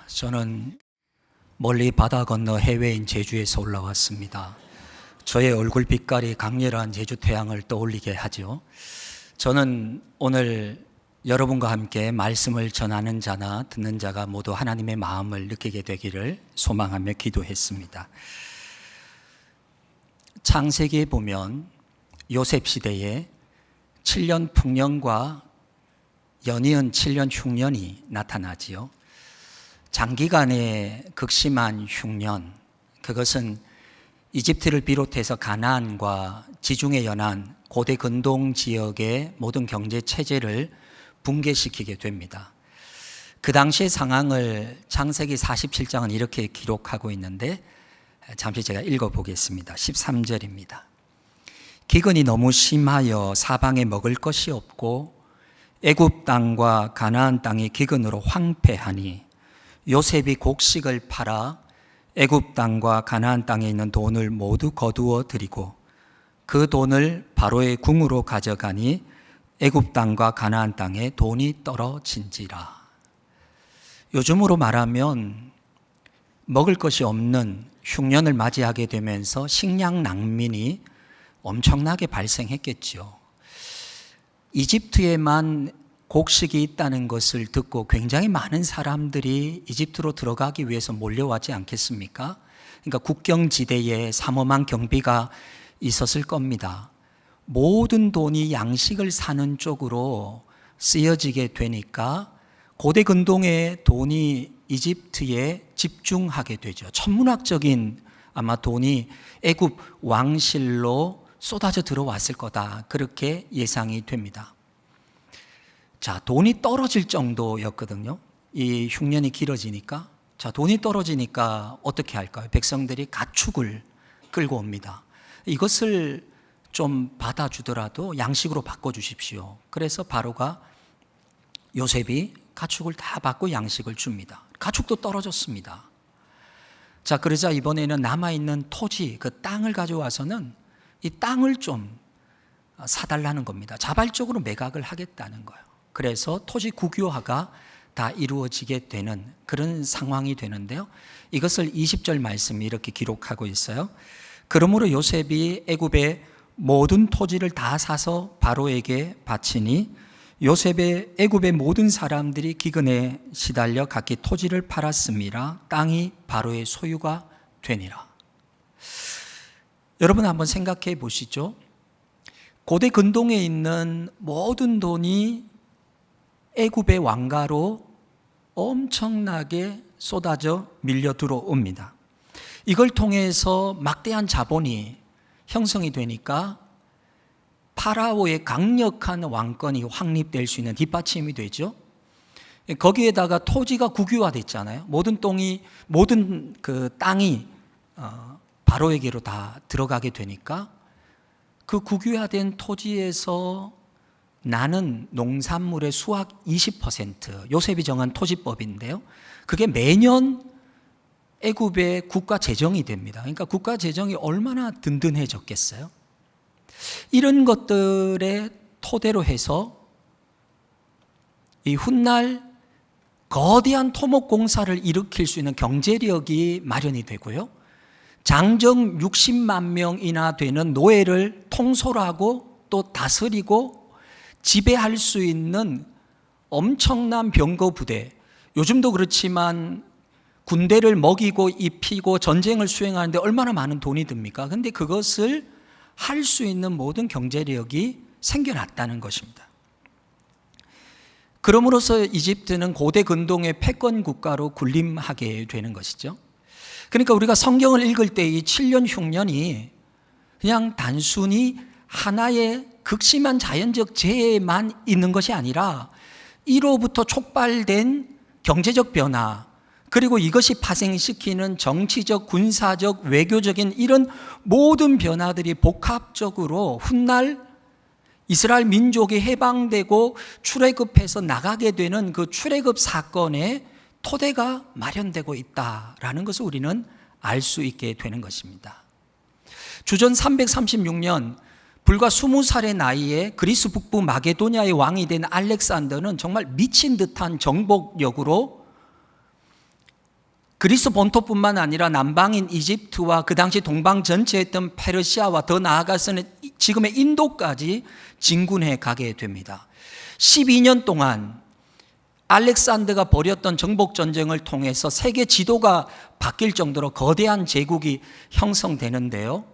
저는 멀리 바다 건너 해외인 제주에서 올라왔습니다. 저의 얼굴 빛깔이 강렬한 제주 태양을 떠올리게 하죠. 저는 오늘 여러분과 함께 말씀을 전하는 자나 듣는 자가 모두 하나님의 마음을 느끼게 되기를 소망하며 기도했습니다. 창세기에 보면 요셉 시대에 7년 풍년과 연이은 7년 흉년이 나타나지요. 장기간의 극심한 흉년, 그것은 이집트를 비롯해서 가나안과 지중해 연안, 고대 근동 지역의 모든 경제 체제를 붕괴시키게 됩니다. 그 당시의 상황을 창세기 47장은 이렇게 기록하고 있는데 잠시 제가 읽어보겠습니다. 13절입니다. 기근이 너무 심하여 사방에 먹을 것이 없고 애굽 땅과 가나안 땅이 기근으로 황폐하니 요셉이 곡식을 팔아 애굽 땅과 가나안 땅에 있는 돈을 모두 거두어 드리고 그 돈을 바로의 궁으로 가져가니 애굽 땅과 가나안 땅에 돈이 떨어진지라. 요즘으로 말하면 먹을 것이 없는 흉년을 맞이하게 되면서 식량 낭민이 엄청나게 발생했겠죠. 이집트에만 곡식이 있다는 것을 듣고 굉장히 많은 사람들이 이집트로 들어가기 위해서 몰려왔지 않겠습니까? 그러니까 국경지대에 삼엄한 경비가 있었을 겁니다. 모든 돈이 양식을 사는 쪽으로 쓰여지게 되니까 고대 근동의 돈이 이집트에 집중하게 되죠. 천문학적인 아마 돈이 애굽 왕실로 쏟아져 들어왔을 거다, 그렇게 예상이 됩니다. 자, 돈이 떨어질 정도였거든요. 이 흉년이 길어지니까. 자, 돈이 떨어지니까 어떻게 할까요? 백성들이 가축을 끌고 옵니다. 이것을 좀 받아주더라도 양식으로 바꿔주십시오. 그래서 바로가 요셉이 가축을 다 받고 양식을 줍니다. 가축도 떨어졌습니다. 자, 그러자 이번에는 남아있는 토지, 그 땅을 가져와서는 이 땅을 좀 사달라는 겁니다. 자발적으로 매각을 하겠다는 거예요. 그래서 토지 국유화가 다 이루어지게 되는 그런 상황이 되는데요. 이것을 20절 말씀이 이렇게 기록하고 있어요. 그러므로 요셉이 애굽의 모든 토지를 다 사서 바로에게 바치니 요셉의 애굽의 모든 사람들이 기근에 시달려 각기 토지를 팔았음이라 땅이 바로의 소유가 되니라. 여러분 한번 생각해 보시죠. 고대 근동에 있는 모든 돈이 애굽의 왕가로 엄청나게 쏟아져 밀려 들어옵니다. 이걸 통해서 막대한 자본이 형성이 되니까 파라오의 강력한 왕권이 확립될 수 있는 뒷받침이 되죠. 거기에다가 토지가 국유화됐잖아요. 모든 그 땅이 바로에게로 다 들어가게 되니까 그 국유화된 토지에서 나는 농산물의 수확 20%, 요셉이 정한 토지법인데요. 그게 매년 애굽의 국가 재정이 됩니다. 그러니까 국가 재정이 얼마나 든든해졌겠어요? 이런 것들의 토대로 해서 이 훗날 거대한 토목공사를 일으킬 수 있는 경제력이 마련이 되고요. 장정 60만 명이나 되는 노예를 통솔하고 또 다스리고 지배할 수 있는 엄청난 병거 부대, 요즘도 그렇지만 군대를 먹이고 입히고 전쟁을 수행하는데 얼마나 많은 돈이 듭니까? 그런데 그것을 할 수 있는 모든 경제력이 생겨났다는 것입니다. 그럼으로써 이집트는 고대 근동의 패권 국가로 군림하게 되는 것이죠. 그러니까 우리가 성경을 읽을 때 이 7년 흉년이 그냥 단순히 하나의 극심한 자연적 재해만 있는 것이 아니라 이로부터 촉발된 경제적 변화, 그리고 이것이 파생시키는 정치적, 군사적, 외교적인 이런 모든 변화들이 복합적으로 훗날 이스라엘 민족이 해방되고 출애굽해서 나가게 되는 그 출애굽 사건의 토대가 마련되고 있다라는 것을 우리는 알 수 있게 되는 것입니다. 주전 336년 불과 20살의 나이에 그리스 북부 마게도냐의 왕이 된 알렉산더는 정말 미친 듯한 정복력으로 그리스 본토뿐만 아니라 남방인 이집트와 그 당시 동방 전체에 있던 페르시아와 더 나아가서는 지금의 인도까지 진군해 가게 됩니다. 12년 동안 알렉산더가 벌였던 정복 전쟁을 통해서 세계 지도가 바뀔 정도로 거대한 제국이 형성되는데요.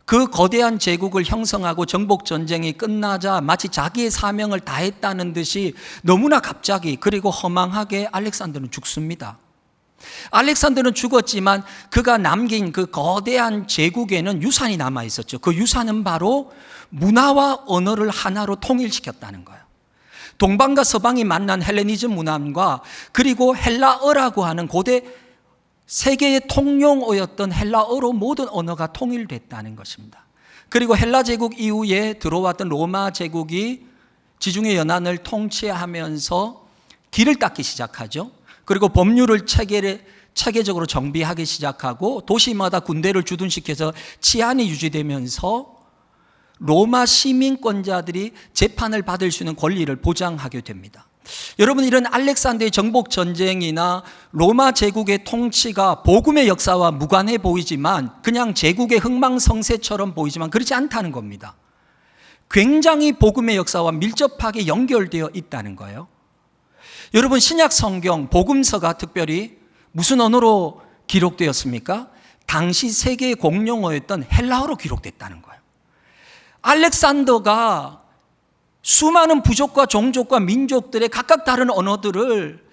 그 거대한 제국을 형성하고 정복 전쟁이 끝나자 마치 자기의 사명을 다했다는 듯이 너무나 갑자기 그리고 허망하게 알렉산더는 죽습니다. 알렉산더는 죽었지만 그가 남긴 그 거대한 제국에는 유산이 남아 있었죠. 그 유산은 바로 문화와 언어를 하나로 통일시켰다는 거예요. 동방과 서방이 만난 헬레니즘 문화과 그리고 헬라어라고 하는 고대 세계의 통용어였던 헬라어로 모든 언어가 통일됐다는 것입니다. 그리고 헬라 제국 이후에 들어왔던 로마 제국이 지중해 연안을 통치하면서 길을 닦기 시작하죠. 그리고 법률을 체계적으로 정비하기 시작하고 도시마다 군대를 주둔시켜서 치안이 유지되면서 로마 시민권자들이 재판을 받을 수 있는 권리를 보장하게 됩니다. 여러분, 이런 알렉산더의 정복 전쟁이나 로마 제국의 통치가 복음의 역사와 무관해 보이지만 그냥 제국의 흥망성쇠처럼 보이지만 그렇지 않다는 겁니다. 굉장히 복음의 역사와 밀접하게 연결되어 있다는 거예요. 여러분, 신약 성경 복음서가 특별히 무슨 언어로 기록되었습니까? 당시 세계의 공용어였던 헬라어로 기록됐다는 거예요. 알렉산더가 수많은 부족과 종족과 민족들의 각각 다른 언어들을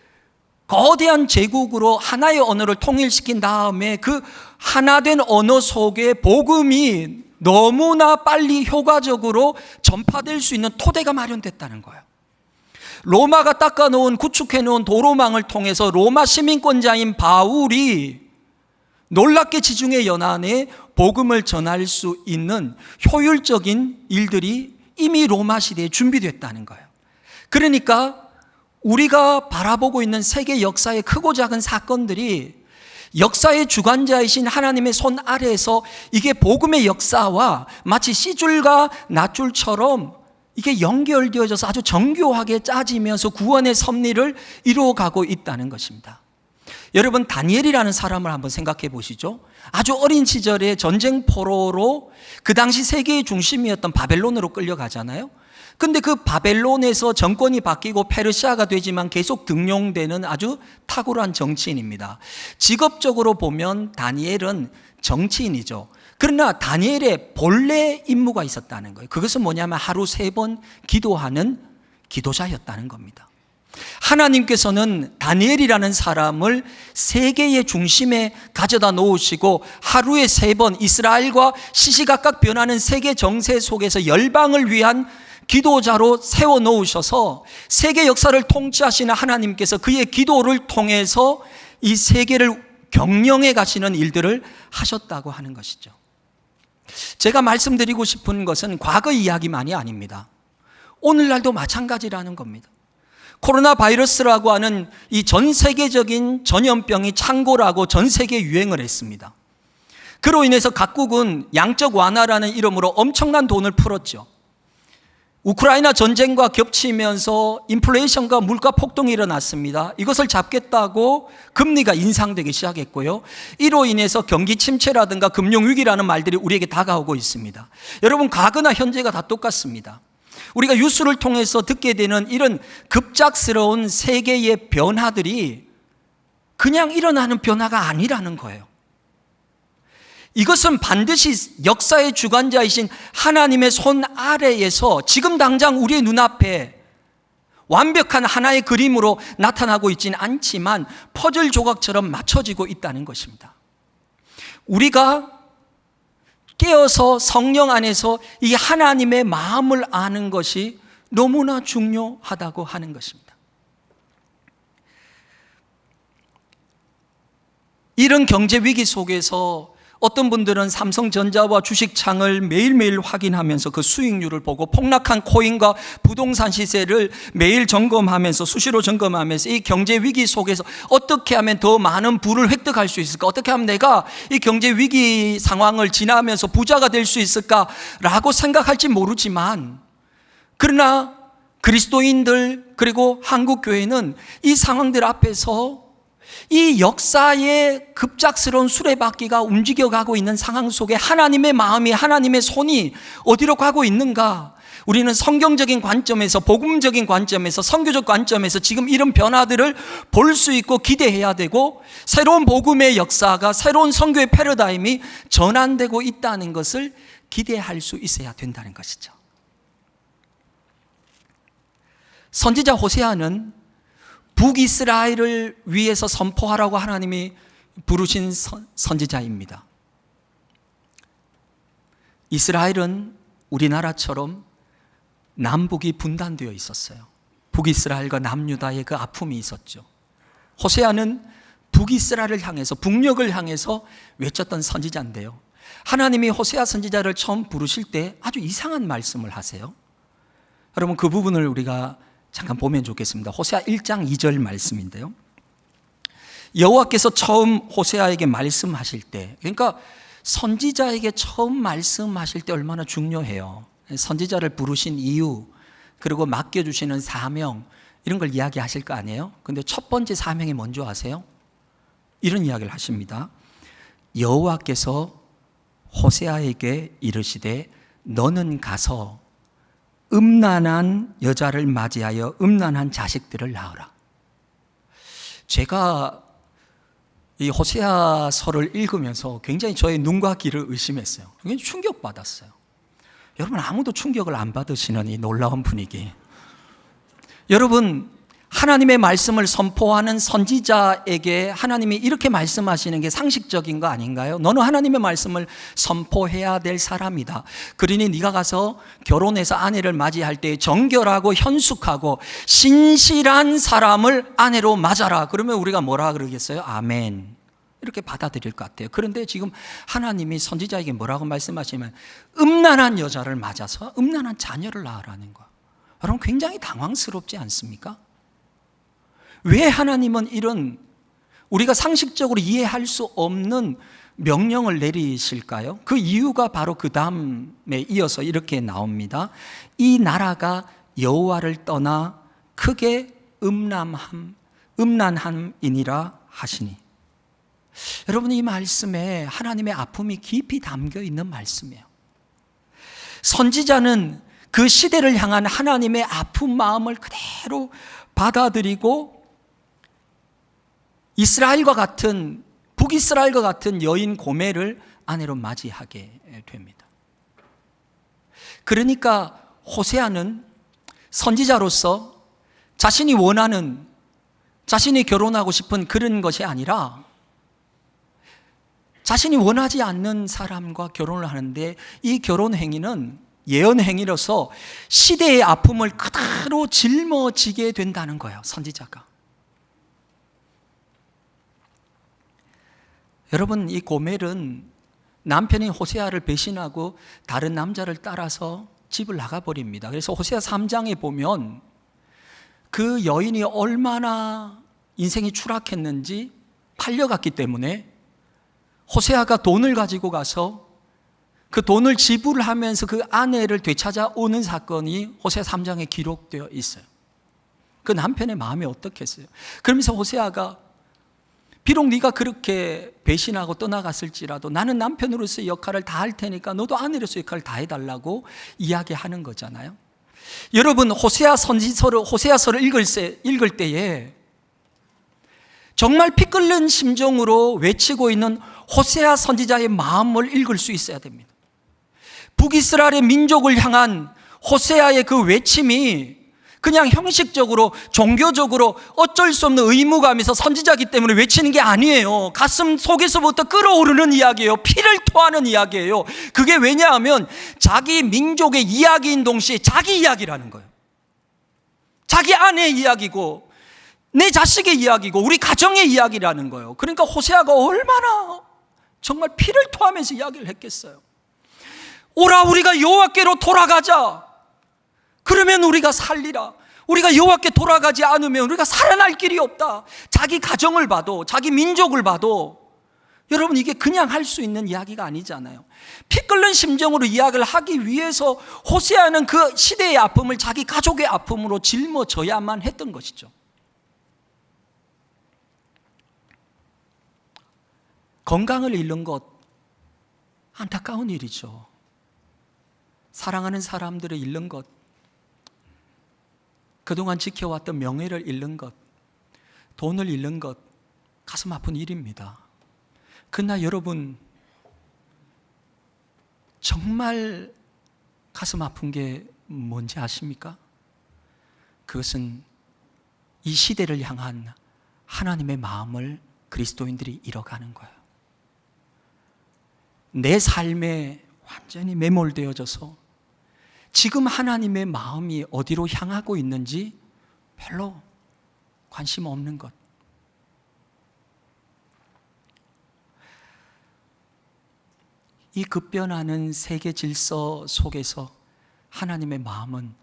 거대한 제국으로 하나의 언어를 통일시킨 다음에 그 하나된 언어 속에 복음이 너무나 빨리 효과적으로 전파될 수 있는 토대가 마련됐다는 거예요. 로마가 닦아놓은 구축해놓은 도로망을 통해서 로마 시민권자인 바울이 놀랍게 지중해 연안에 복음을 전할 수 있는 효율적인 일들이 이미 로마 시대에 준비됐다는 거예요. 그러니까 우리가 바라보고 있는 세계 역사의 크고 작은 사건들이 역사의 주관자이신 하나님의 손 아래에서 이게 복음의 역사와 마치 C줄과 낫줄처럼 이게 연결되어져서 아주 정교하게 짜지면서 구원의 섭리를 이루어가고 있다는 것입니다. 여러분, 다니엘이라는 사람을 한번 생각해 보시죠. 아주 어린 시절에 전쟁 포로로 그 당시 세계의 중심이었던 바벨론으로 끌려가잖아요. 근데 그 바벨론에서 정권이 바뀌고 페르시아가 되지만 계속 등용되는 아주 탁월한 정치인입니다. 직업적으로 보면 다니엘은 정치인이죠. 그러나 다니엘의 본래 임무가 있었다는 거예요. 그것은 뭐냐면 하루 3번 기도하는 기도자였다는 겁니다. 하나님께서는 다니엘이라는 사람을 세계의 중심에 가져다 놓으시고 하루에 3번 이스라엘과 시시각각 변하는 세계 정세 속에서 열방을 위한 기도자로 세워 놓으셔서 세계 역사를 통치하시는 하나님께서 그의 기도를 통해서 이 세계를 경영해 가시는 일들을 하셨다고 하는 것이죠. 제가 말씀드리고 싶은 것은 과거 이야기만이 아닙니다. 오늘날도 마찬가지라는 겁니다. 코로나 바이러스라고 하는 이 전 세계적인 전염병이 창궐하고 전 세계에 유행을 했습니다. 그로 인해서 각국은 양적 완화라는 이름으로 엄청난 돈을 풀었죠. 우크라이나 전쟁과 겹치면서 인플레이션과 물가 폭등이 일어났습니다. 이것을 잡겠다고 금리가 인상되기 시작했고요. 이로 인해서 경기 침체라든가 금융위기라는 말들이 우리에게 다가오고 있습니다. 여러분, 과거나 현재가 다 똑같습니다. 우리가 뉴스를 통해서 듣게 되는 이런 급작스러운 세계의 변화들이 그냥 일어나는 변화가 아니라는 거예요. 이것은 반드시 역사의 주관자이신 하나님의 손 아래에서 지금 당장 우리의 눈앞에 완벽한 하나의 그림으로 나타나고 있지는 않지만 퍼즐 조각처럼 맞춰지고 있다는 것입니다. 우리가 깨어서 성령 안에서 이 하나님의 마음을 아는 것이 너무나 중요하다고 하는 것입니다. 이런 경제 위기 속에서 어떤 분들은 삼성전자와 주식창을 매일매일 확인하면서 그 수익률을 보고 폭락한 코인과 부동산 시세를 매일 점검하면서 수시로 점검하면서 이 경제 위기 속에서 어떻게 하면 더 많은 부를 획득할 수 있을까? 어떻게 하면 내가 이 경제 위기 상황을 지나면서 부자가 될 수 있을까라고 생각할지 모르지만, 그러나 그리스도인들 그리고 한국 교회는 이 상황들 앞에서 이 역사의 급작스러운 수레바퀴가 움직여가고 있는 상황 속에 하나님의 마음이, 하나님의 손이 어디로 가고 있는가? 우리는 성경적인 관점에서, 복음적인 관점에서, 선교적 관점에서 지금 이런 변화들을 볼 수 있고 기대해야 되고, 새로운 복음의 역사가, 새로운 선교의 패러다임이 전환되고 있다는 것을 기대할 수 있어야 된다는 것이죠. 선지자 호세아는 북이스라엘을 위해서 선포하라고 하나님이 부르신 선지자입니다. 이스라엘은 우리나라처럼 남북이 분단되어 있었어요. 북이스라엘과 남유다의 그 아픔이 있었죠. 호세아는 북이스라엘을 향해서, 북녘을 향해서 외쳤던 선지자인데요, 하나님이 호세아 선지자를 처음 부르실 때 아주 이상한 말씀을 하세요. 여러분, 그 부분을 우리가 잠깐 보면 좋겠습니다. 호세아 1장 2절 말씀인데요, 여호와께서 처음 호세아에게 말씀하실 때, 그러니까 선지자에게 처음 말씀하실 때 얼마나 중요해요. 선지자를 부르신 이유, 그리고 맡겨주시는 사명, 이런 걸 이야기하실 거 아니에요? 근데 첫 번째 사명이 뭔지 아세요? 이런 이야기를 하십니다. 여호와께서 호세아에게 이르시되 너는 가서 음란한 여자를 맞이하여 음란한 자식들을 낳으라. 제가 이 호세아서를 읽으면서 굉장히 저의 눈과 귀를 의심했어요. 굉장히 충격받았어요. 여러분, 아무도 충격을 안 받으시는 이 놀라운 분위기. 여러분, 하나님의 말씀을 선포하는 선지자에게 하나님이 이렇게 말씀하시는 게 상식적인 거 아닌가요? 너는 하나님의 말씀을 선포해야 될 사람이다. 그러니 네가 가서 결혼해서 아내를 맞이할 때 정결하고 현숙하고 신실한 사람을 아내로 맞아라. 그러면 우리가 뭐라 그러겠어요? 아멘. 이렇게 받아들일 것 같아요. 그런데 지금 하나님이 선지자에게 뭐라고 말씀하시면 음란한 여자를 맞아서 음란한 자녀를 낳으라는 거예요. 여러분, 굉장히 당황스럽지 않습니까? 왜 하나님은 이런 우리가 상식적으로 이해할 수 없는 명령을 내리실까요? 그 이유가 바로 그 다음에 이어서 이렇게 나옵니다. 이 나라가 여호와를 떠나 크게 음란함이니라 하시니. 여러분, 이 말씀에 하나님의 아픔이 깊이 담겨 있는 말씀이에요. 선지자는 그 시대를 향한 하나님의 아픈 마음을 그대로 받아들이고 이스라엘과 같은, 북이스라엘과 같은 여인 고멜을 아내로 맞이하게 됩니다. 그러니까 호세아는 선지자로서 자신이 원하는, 자신이 결혼하고 싶은 그런 것이 아니라 자신이 원하지 않는 사람과 결혼을 하는데, 이 결혼 행위는 예언 행위로서 시대의 아픔을 그대로 짊어지게 된다는 거예요, 선지자가. 여러분, 이 고멜은 남편인 호세아를 배신하고 다른 남자를 따라서 집을 나가버립니다. 그래서 호세아 3장에 보면 그 여인이 얼마나 인생이 추락했는지 팔려갔기 때문에 호세아가 돈을 가지고 가서 그 돈을 지불하면서 그 아내를 되찾아오는 사건이 호세아 3장에 기록되어 있어요. 그 남편의 마음이 어떻겠어요? 그러면서 호세아가 비록 네가 그렇게 배신하고 떠나갔을지라도 나는 남편으로서의 역할을 다 할 테니까 너도 아내로서의 역할을 다 해달라고 이야기하는 거잖아요. 여러분, 호세아서를 읽을 때에 정말 피 끓는 심정으로 외치고 있는 호세아 선지자의 마음을 읽을 수 있어야 됩니다. 북이스라엘의 민족을 향한 호세아의 그 외침이 그냥 형식적으로 종교적으로 어쩔 수 없는 의무감에서 선지자이기 때문에 외치는 게 아니에요. 가슴 속에서부터 끓어오르는 이야기예요. 피를 토하는 이야기예요. 그게 왜냐하면 자기 민족의 이야기인 동시에 자기 이야기라는 거예요. 자기 아내의 이야기고 내 자식의 이야기고 우리 가정의 이야기라는 거예요. 그러니까 호세아가 얼마나 정말 피를 토하면서 이야기를 했겠어요. 오라, 우리가 여호와께로 돌아가자. 그러면 우리가 살리라. 우리가 여호와께 돌아가지 않으면 우리가 살아날 길이 없다. 자기 가정을 봐도, 자기 민족을 봐도, 여러분, 이게 그냥 할 수 있는 이야기가 아니잖아요. 피 끓는 심정으로 이야기를 하기 위해서 호세아는 그 시대의 아픔을 자기 가족의 아픔으로 짊어져야만 했던 것이죠. 건강을 잃는 것 안타까운 일이죠. 사랑하는 사람들을 잃는 것, 그동안 지켜왔던 명예를 잃는 것, 돈을 잃는 것, 가슴 아픈 일입니다. 그러나 여러분, 정말 가슴 아픈 게 뭔지 아십니까? 그것은 이 시대를 향한 하나님의 마음을 그리스도인들이 잃어가는 거예요. 내 삶에 완전히 매몰되어져서 지금 하나님의 마음이 어디로 향하고 있는지 별로 관심 없는 것. 이 급변하는 세계 질서 속에서 하나님의 마음은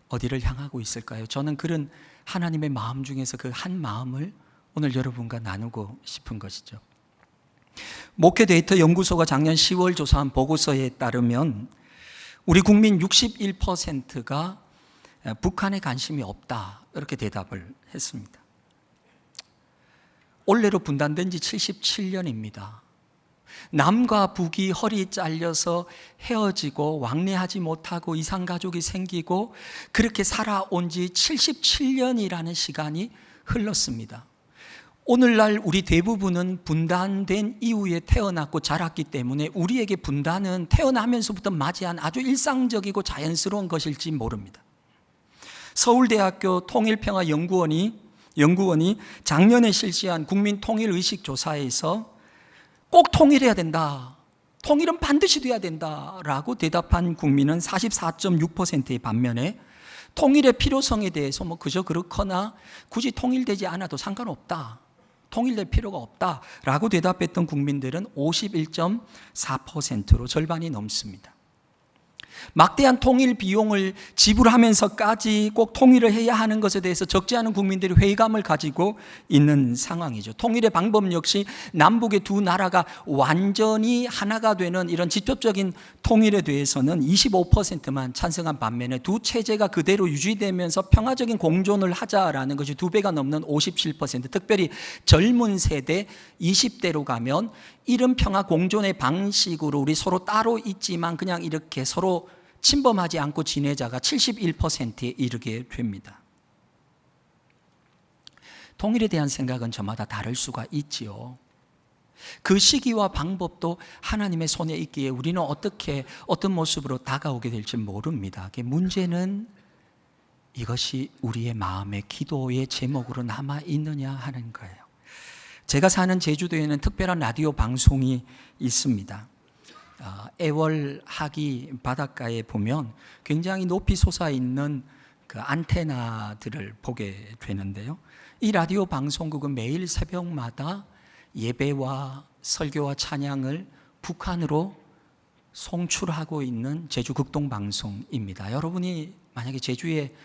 어디를 향하고 있을까요? 저는 그런 하나님의 마음 중에서 그 한 마음을 오늘 여러분과 나누고 싶은 것이죠. 목회 데이터 연구소가 작년 10월 조사한 보고서에 따르면 우리 국민 61%가 북한에 관심이 없다, 이렇게 대답을 했습니다. 올해로 분단된 지 77년입니다. 남과 북이 허리 잘려서 헤어지고 왕래하지 못하고 이산가족이 생기고 그렇게 살아온 지 77년이라는 시간이 흘렀습니다. 오늘날 우리 대부분은 분단된 이후에 태어났고 자랐기 때문에 우리에게 분단은 태어나면서부터 맞이한 아주 일상적이고 자연스러운 것일지 모릅니다. 서울대학교 통일평화연구원이 작년에 실시한 국민통일의식조사에서 꼭 통일해야 된다, 통일은 반드시 돼야 된다라고 대답한 국민은 44.6%의 반면에 통일의 필요성에 대해서 그저 그렇거나 굳이 통일되지 않아도 상관없다, 통일될 필요가 없다라고 대답했던 국민들은 51.4%로 절반이 넘습니다. 막대한 통일 비용을 지불하면서까지 꼭 통일을 해야 하는 것에 대해서 적지 않은 국민들이 회의감을 가지고 있는 상황이죠. 통일의 방법 역시 남북의 두 나라가 완전히 하나가 되는 이런 직접적인 통일에 대해서는 25%만 찬성한 반면에 두 체제가 그대로 유지되면서 평화적인 공존을 하자라는 것이 2배가 넘는 57%, 특별히 젊은 세대 20대로 가면 이런 평화 공존의 방식으로 우리 서로 따로 있지만 그냥 이렇게 서로 침범하지 않고 지내자가 71%에 이르게 됩니다. 통일에 대한 생각은 저마다 다를 수가 있지요. 그 시기와 방법도 하나님의 손에 있기에 우리는 어떤 모습으로 다가오게 될지 모릅니다. 문제는 이것이 우리의 마음의 기도의 제목으로 남아 있느냐 하는 거예요. 제가 사는 제주도에는 특별한 라디오 방송이 있습니다. 애월하기 바닷가에 보면 굉장히 높이 솟아있는 그 안테나들을 보게 되는데요. 이 라디오 방송국은 매일 새벽마다 예배와 설교와 찬양을 북한으로 송출하고 있는 제주 극동방송입니다. 여러분이 만약에 제주에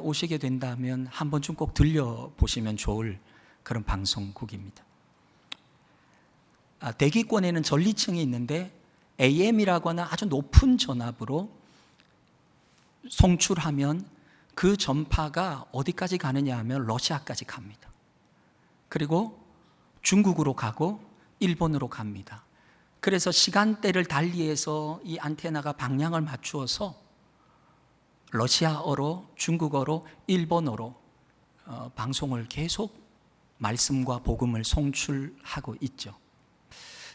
오시게 된다면 한 번쯤 꼭 들려보시면 좋을 그런 방송국입니다. 대기권에는 전리층이 있는데 AM이라고 하는 아주 높은 전압으로 송출하면 그 전파가 어디까지 가느냐 하면 러시아까지 갑니다. 그리고 중국으로 가고 일본으로 갑니다. 그래서 시간대를 달리해서 이 안테나가 방향을 맞추어서 러시아어로, 중국어로, 일본어로 방송을 계속 말씀과 복음을 송출하고 있죠.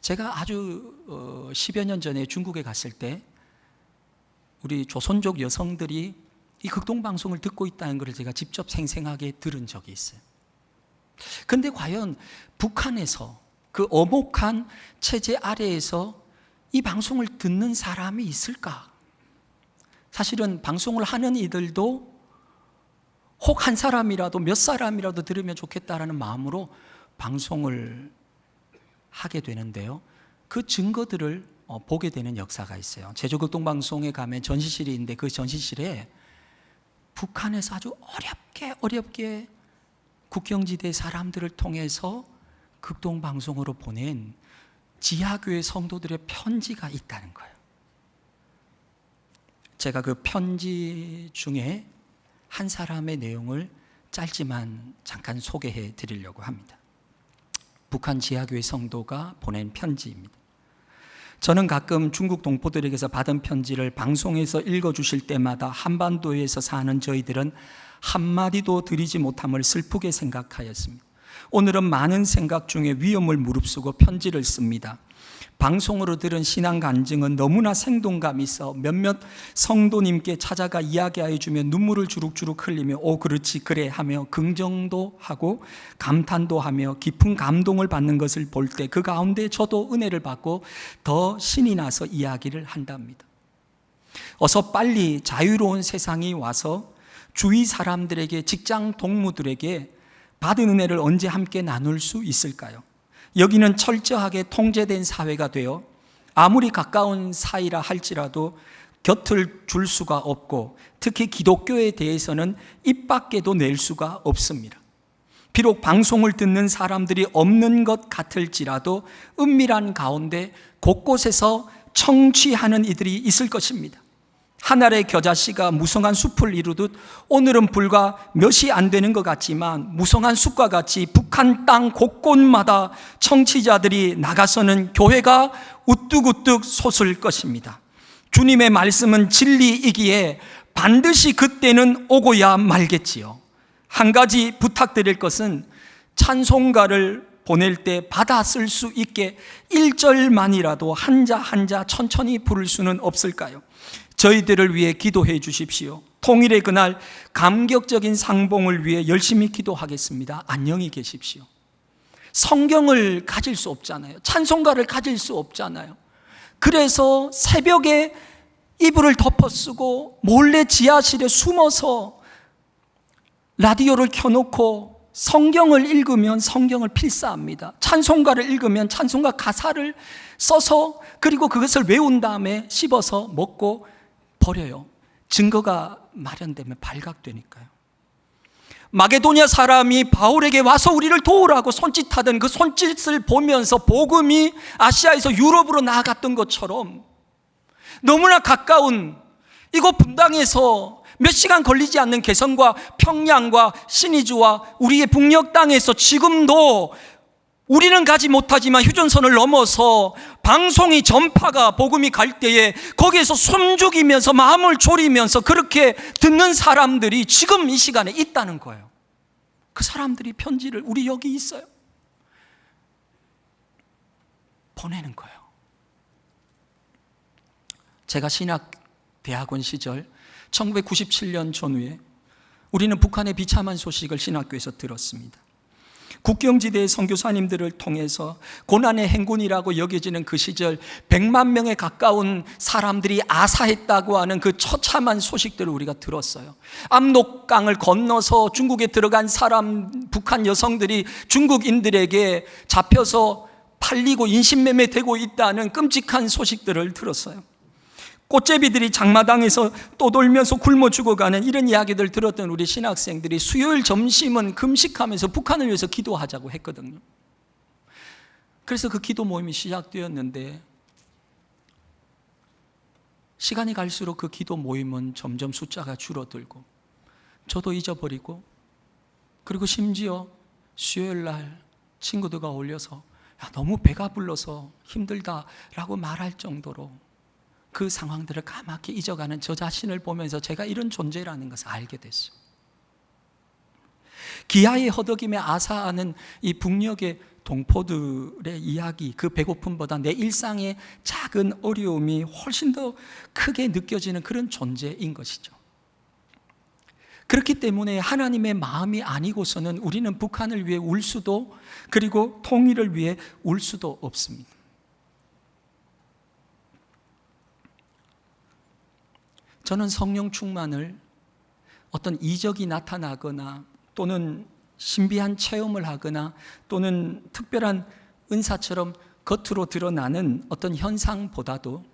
제가 아주 10여 년 전에 중국에 갔을 때 우리 조선족 여성들이 이 극동방송을 듣고 있다는 것을 제가 직접 생생하게 들은 적이 있어요. 그런데 과연 북한에서 그 엄혹한 체제 아래에서 이 방송을 듣는 사람이 있을까? 사실은 방송을 하는 이들도 혹 한 사람이라도 몇 사람이라도 들으면 좋겠다라는 마음으로 방송을 하게 되는데요. 그 증거들을 보게 되는 역사가 있어요. 제주 극동방송에 가면 전시실이 있는데 그 전시실에 북한에서 아주 어렵게 국경지대 사람들을 통해서 극동방송으로 보낸 지하교회 성도들의 편지가 있다는 거예요. 제가 그 편지 중에 한 사람의 내용을 짧지만 잠깐 소개해 드리려고 합니다. 북한 지하교회 성도가 보낸 편지입니다. 저는 가끔 중국 동포들에게서 받은 편지를 방송에서 읽어주실 때마다 한반도에서 사는 저희들은 한마디도 드리지 못함을 슬프게 생각하였습니다. 오늘은 많은 생각 중에 위험을 무릅쓰고 편지를 씁니다. 방송으로 들은 신앙 간증은 너무나 생동감 있어 몇몇 성도님께 찾아가 이야기하여 주며 눈물을 주룩주룩 흘리며 오 그렇지 그래 하며 긍정도 하고 감탄도 하며 깊은 감동을 받는 것을 볼 때 그 가운데 저도 은혜를 받고 더 신이 나서 이야기를 한답니다. 어서 빨리 자유로운 세상이 와서 주위 사람들에게, 직장 동무들에게 받은 은혜를 언제 함께 나눌 수 있을까요? 여기는 철저하게 통제된 사회가 되어 아무리 가까운 사이라 할지라도 곁을 줄 수가 없고, 특히 기독교에 대해서는 입 밖에도 낼 수가 없습니다. 비록 방송을 듣는 사람들이 없는 것 같을지라도 은밀한 가운데 곳곳에서 청취하는 이들이 있을 것입니다. 하늘의 겨자씨가 무성한 숲을 이루듯 오늘은 불과 몇이 안 되는 것 같지만 무성한 숲과 같이 북한 땅 곳곳마다 청취자들이 나가서는 교회가 우뚝우뚝 솟을 것입니다. 주님의 말씀은 진리이기에 반드시 그때는 오고야 말겠지요. 한 가지 부탁드릴 것은 찬송가를 보낼 때 받아 쓸 수 있게 1절만이라도 한자 한자 천천히 부를 수는 없을까요? 저희들을 위해 기도해 주십시오. 통일의 그날 감격적인 상봉을 위해 열심히 기도하겠습니다. 안녕히 계십시오. 성경을 가질 수 없잖아요. 찬송가를 가질 수 없잖아요. 그래서 새벽에 이불을 덮어쓰고 몰래 지하실에 숨어서 라디오를 켜놓고 성경을 읽으면 성경을 필사합니다. 찬송가를 읽으면 찬송가 가사를 써서 그리고 그것을 외운 다음에 씹어서 먹고 버려요. 증거가 마련되면 발각되니까요. 마게도냐 사람이 바울에게 와서 우리를 도우라고 손짓하던 그 손짓을 보면서 복음이 아시아에서 유럽으로 나아갔던 것처럼 너무나 가까운 이곳 분당에서 몇 시간 걸리지 않는 개성과 평양과 신의주와 우리의 북녘 땅에서 지금도 우리는 가지 못하지만 휴전선을 넘어서 방송이 전파가 복음이 갈 때에 거기에서 숨죽이면서 마음을 졸이면서 그렇게 듣는 사람들이 지금 이 시간에 있다는 거예요. 그 사람들이 편지를 우리 여기 있어요. 보내는 거예요. 제가 신학대학원 시절 1997년 전후에 우리는 북한의 비참한 소식을 신학교에서 들었습니다. 국경지대의 선교사님들을 통해서 고난의 행군이라고 여겨지는 그 시절 100만 명에 가까운 사람들이 아사했다고 하는 그 처참한 소식들을 우리가 들었어요. 압록강을 건너서 중국에 들어간 북한 여성들이 중국인들에게 잡혀서 팔리고 인신매매되고 있다는 끔찍한 소식들을 들었어요. 꽃제비들이 장마당에서 떠돌면서 굶어 죽어가는 이런 이야기들 들었던 우리 신학생들이 수요일 점심은 금식하면서 북한을 위해서 기도하자고 했거든요. 그래서 그 기도 모임이 시작되었는데 시간이 갈수록 그 기도 모임은 점점 숫자가 줄어들고 저도 잊어버리고, 그리고 심지어 수요일 날 친구들과 어울려서 너무 배가 불러서 힘들다라고 말할 정도로 그 상황들을 까맣게 잊어가는 저 자신을 보면서 제가 이런 존재라는 것을 알게 됐어요. 기아의 허덕임에 아사하는 이 북녘의 동포들의 이야기, 그 배고픔보다 내 일상의 작은 어려움이 훨씬 더 크게 느껴지는 그런 존재인 것이죠. 그렇기 때문에 하나님의 마음이 아니고서는 우리는 북한을 위해 울 수도, 그리고 통일을 위해 울 수도 없습니다. 저는 성령 충만을 어떤 이적이 나타나거나 또는 신비한 체험을 하거나 또는 특별한 은사처럼 겉으로 드러나는 어떤 현상보다도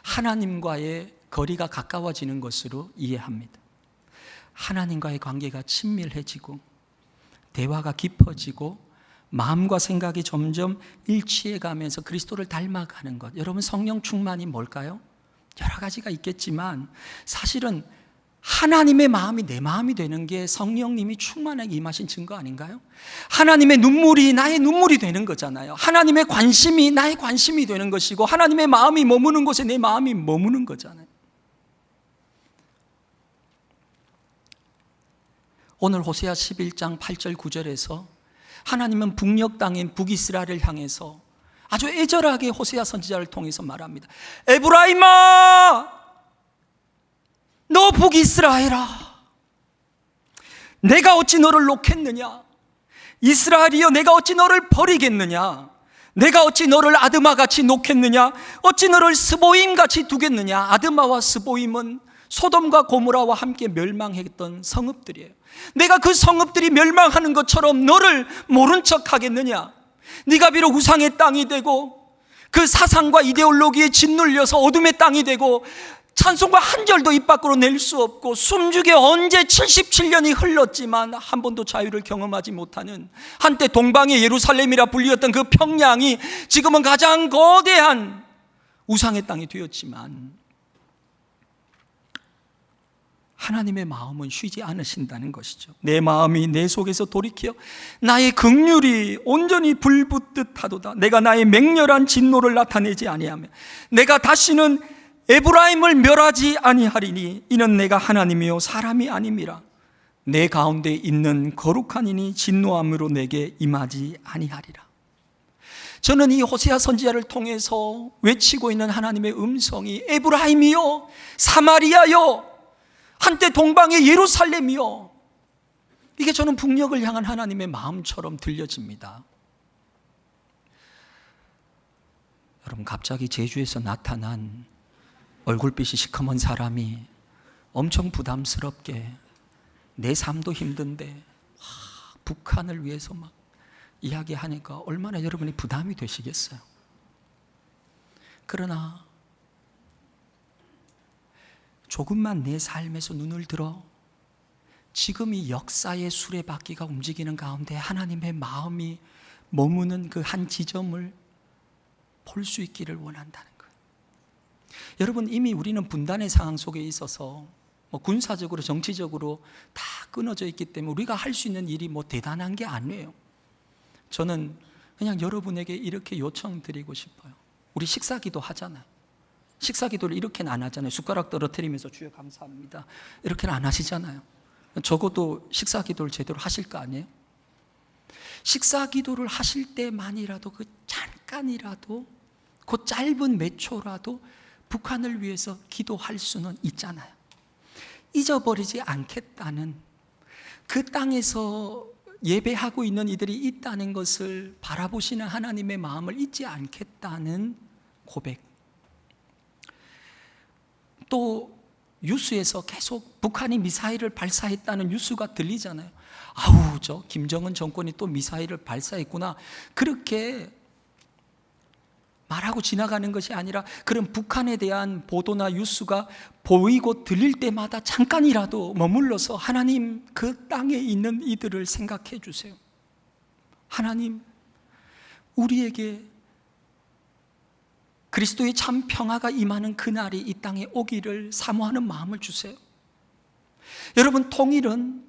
하나님과의 거리가 가까워지는 것으로 이해합니다. 하나님과의 관계가 친밀해지고 대화가 깊어지고 마음과 생각이 점점 일치해가면서 그리스도를 닮아가는 것. 여러분, 성령 충만이 뭘까요? 여러 가지가 있겠지만 사실은 하나님의 마음이 내 마음이 되는 게 성령님이 충만하게 임하신 증거 아닌가요? 하나님의 눈물이 나의 눈물이 되는 거잖아요. 하나님의 관심이 나의 관심이 되는 것이고, 하나님의 마음이 머무는 곳에 내 마음이 머무는 거잖아요. 오늘 호세아 11장 8절 9절에서 하나님은 북녘 땅인 북이스라엘을 향해서 아주 애절하게 호세아 선지자를 통해서 말합니다. 에브라임아, 너 북이스라엘아, 내가 어찌 너를 놓겠느냐? 이스라엘이여, 내가 어찌 너를 버리겠느냐? 내가 어찌 너를 아드마같이 놓겠느냐? 어찌 너를 스보임같이 두겠느냐? 아드마와 스보임은 소돔과 고모라와 함께 멸망했던 성읍들이에요. 내가 그 성읍들이 멸망하는 것처럼 너를 모른 척 하겠느냐? 네가 비록 우상의 땅이 되고 그 사상과 이데올로기에 짓눌려서 어둠의 땅이 되고 찬송과 한 절도 입 밖으로 낼 수 없고 숨죽에 언제 77년이 흘렀지만 한 번도 자유를 경험하지 못하는, 한때 동방의 예루살렘이라 불리었던 그 평양이 지금은 가장 거대한 우상의 땅이 되었지만 하나님의 마음은 쉬지 않으신다는 것이죠. 내 마음이 내 속에서 돌이켜 나의 긍휼이 온전히 불붙듯 하도다. 내가 나의 맹렬한 진노를 나타내지 아니하며 내가 다시는 에브라임을 멸하지 아니하리니 이는 내가 하나님이요 사람이 아님이라. 내 가운데 있는 거룩한 이니 진노함으로 내게 임하지 아니하리라. 저는 이 호세아 선지자를 통해서 외치고 있는 하나님의 음성이 에브라임이요 사마리아요 한때 동방의 예루살렘이요, 이게 저는 북녘을 향한 하나님의 마음처럼 들려집니다. 여러분, 갑자기 제주에서 나타난 얼굴빛이 시커먼 사람이 엄청 부담스럽게 내 삶도 힘든데 북한을 위해서 막 이야기하니까 얼마나 여러분이 부담이 되시겠어요. 그러나 조금만 내 삶에서 눈을 들어 지금 이 역사의 수레바퀴가 움직이는 가운데 하나님의 마음이 머무는 그 한 지점을 볼 수 있기를 원한다는 거예요. 여러분, 이미 우리는 분단의 상황 속에 있어서 군사적으로 정치적으로 다 끊어져 있기 때문에 우리가 할 수 있는 일이 대단한 게 아니에요. 저는 그냥 여러분에게 이렇게 요청드리고 싶어요. 우리 식사기도 하잖아요. 식사기도를 이렇게는 안 하잖아요. 숟가락 떨어뜨리면서 주여 감사합니다 이렇게는 안 하시잖아요. 적어도 식사기도를 제대로 하실 거 아니에요? 식사기도를 하실 때만이라도 그 잠깐이라도 그 짧은 몇 초라도 북한을 위해서 기도할 수는 있잖아요. 잊어버리지 않겠다는, 그 땅에서 예배하고 있는 이들이 있다는 것을 바라보시는 하나님의 마음을 잊지 않겠다는 고백. 또 뉴스에서 계속 북한이 미사일을 발사했다는 뉴스가 들리잖아요. 아우, 저 김정은 정권이 또 미사일을 발사했구나, 그렇게 말하고 지나가는 것이 아니라 그런 북한에 대한 보도나 뉴스가 보이고 들릴 때마다 잠깐이라도 머물러서 하나님, 그 땅에 있는 이들을 생각해 주세요. 하나님, 우리에게 그리스도의 참 평화가 임하는 그날이 이 땅에 오기를 사모하는 마음을 주세요. 여러분, 통일은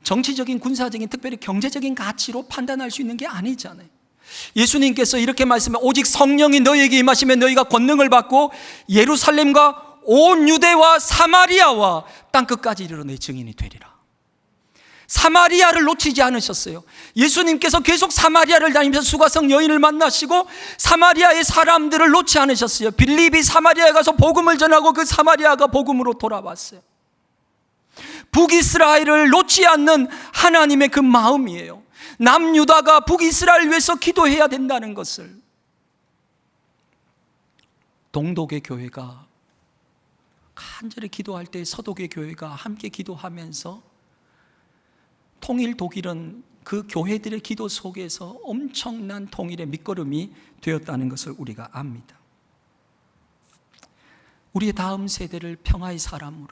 정치적인, 군사적인, 특별히 경제적인 가치로 판단할 수 있는 게 아니잖아요. 예수님께서 이렇게 말씀해, 오직 성령이 너희에게 임하시면 너희가 권능을 받고 예루살렘과 온 유대와 사마리아와 땅끝까지 이르러 내 증인이 되리라. 사마리아를 놓치지 않으셨어요. 예수님께서 계속 사마리아를 다니면서 수가성 여인을 만나시고 사마리아의 사람들을 놓지 않으셨어요. 빌립이 사마리아에 가서 복음을 전하고 그 사마리아가 복음으로 돌아왔어요. 북이스라엘을 놓지 않는 하나님의 그 마음이에요. 남유다가 북이스라엘 위해서 기도해야 된다는 것을 동독의 교회가 간절히 기도할 때 서독의 교회가 함께 기도하면서 통일 독일은 그 교회들의 기도 속에서 엄청난 통일의 밑거름이 되었다는 것을 우리가 압니다. 우리의 다음 세대를 평화의 사람으로,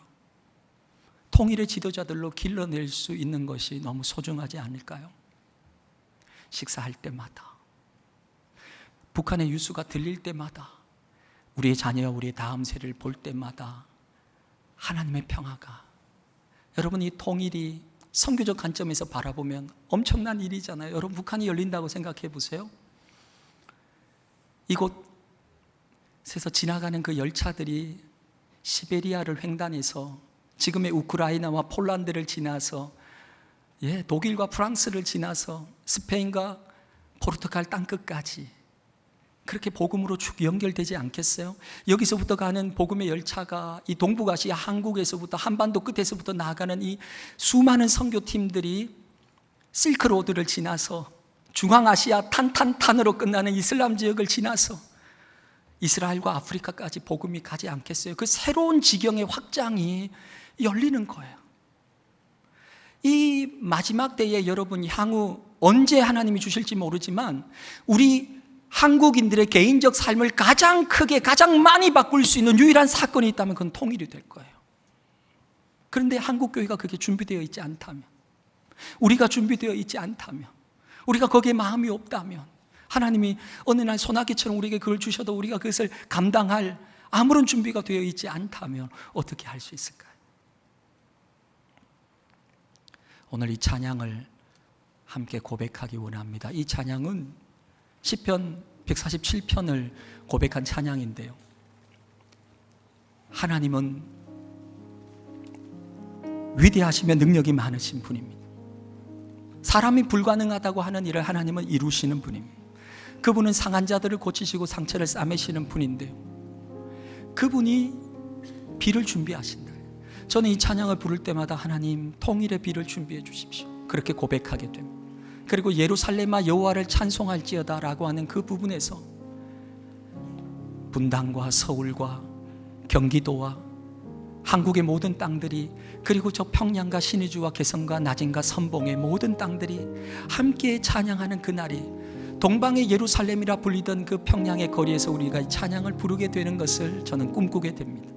통일의 지도자들로 길러낼 수 있는 것이 너무 소중하지 않을까요? 식사할 때마다, 북한의 뉴스가 들릴 때마다, 우리의 자녀와 우리의 다음 세대를 볼 때마다 하나님의 평화가 여러분, 이 통일이 선교적 관점에서 바라보면 엄청난 일이잖아요. 여러분, 북한이 열린다고 생각해 보세요. 이곳에서 지나가는 그 열차들이 시베리아를 횡단해서 지금의 우크라이나와 폴란드를 지나서 독일과 프랑스를 지나서 스페인과 포르투갈 땅끝까지 그렇게 복음으로 쭉 연결되지 않겠어요? 여기서부터 가는 복음의 열차가 이 동북아시아 한국에서부터 한반도 끝에서부터 나아가는 이 수많은 선교팀들이 실크로드를 지나서 중앙아시아 탄탄탄으로 끝나는 이슬람 지역을 지나서 이스라엘과 아프리카까지 복음이 가지 않겠어요? 그 새로운 지경의 확장이 열리는 거예요. 이 마지막 때에 여러분, 향후 언제 하나님이 주실지 모르지만 우리 한국인들의 개인적 삶을 가장 크게, 가장 많이 바꿀 수 있는 유일한 사건이 있다면 그건 통일이 될 거예요. 그런데 한국교회가 그게 준비되어 있지 않다면, 우리가 준비되어 있지 않다면, 우리가 거기에 마음이 없다면, 하나님이 어느 날 소나기처럼 우리에게 그걸 주셔도 우리가 그것을 감당할 아무런 준비가 되어 있지 않다면 어떻게 할 수 있을까요? 오늘 이 찬양을 함께 고백하기 원합니다. 이 찬양은 시편 147편을 고백한 찬양인데요, 하나님은 위대하시며 능력이 많으신 분입니다. 사람이 불가능하다고 하는 일을 하나님은 이루시는 분입니다. 그분은 상한 자들을 고치시고 상처를 싸매시는 분인데요, 그분이 비를 준비하신다. 저는 이 찬양을 부를 때마다 하나님, 통일의 비를 준비해 주십시오, 그렇게 고백하게 됩니다. 그리고 예루살렘아 여호와를 찬송할지어다 라고 하는 그 부분에서 분당과 서울과 경기도와 한국의 모든 땅들이, 그리고 저 평양과 신의주와 개성과 나진과 선봉의 모든 땅들이 함께 찬양하는 그날이, 동방의 예루살렘이라 불리던 그 평양의 거리에서 우리가 이 찬양을 부르게 되는 것을 저는 꿈꾸게 됩니다.